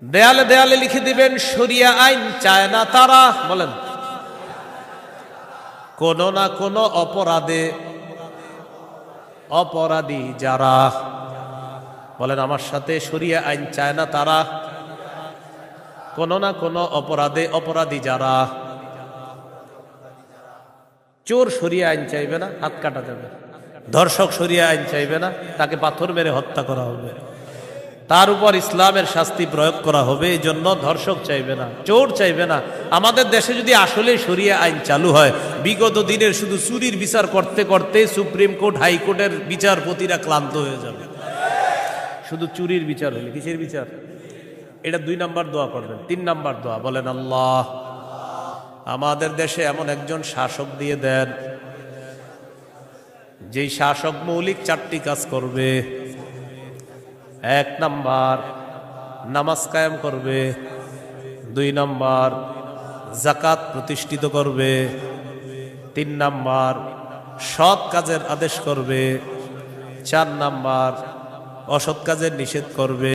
দেয়ালে দেয়ালে লিখে দিবেন শরিয়া আইন চায় না তারা। বলেন, কোন না কোন অপরাধে অপরাধী যারা। বলেন আমার সাথে, শরিয়া আইন চায় না তারা, কোন না কোন অপরাধে অপরাধী যারা। চোর শরিয়া আইন চাইবে না, হাত কাটা যাবে। ধর্ষক শরিয়া আইন চাইবে না, তাকে পাথর মেরে হত্যা করা হবে, তার উপর ইসলামের শাস্তি প্রয়োগ করা হবে। এই জন্য ধর্ষক চাইবে না, চোর চাইবে না। আমাদের দেশে যদি আসলে শরিয়া আইন চালু হয়, বিগত দিনের শুধু চুরির বিচার করতে করতে সুপ্রিম কোর্ট হাইকোর্টের বিচারপতিরা ক্লান্ত হয়ে যাবে। শুধু চুরির বিচার হলে, কিসের বিচার? এটা 2 নাম্বার দোয়া করবেন। 3 নাম্বার দোয়া, বলেন আল্লাহ আমাদের দেশে এমন একজন শাসক দিয়ে দেন, যেই শাসক মৌলিক 4টি কাজ করবে। 1 নাম্বার নামাজ কায়েম করবে, 2 নাম্বার যাকাত প্রতিষ্ঠিত করবে, 3 নাম্বার সৎ কাজের আদেশ করবে, 4 নাম্বার অসৎ কাজের নিষেধ করবে।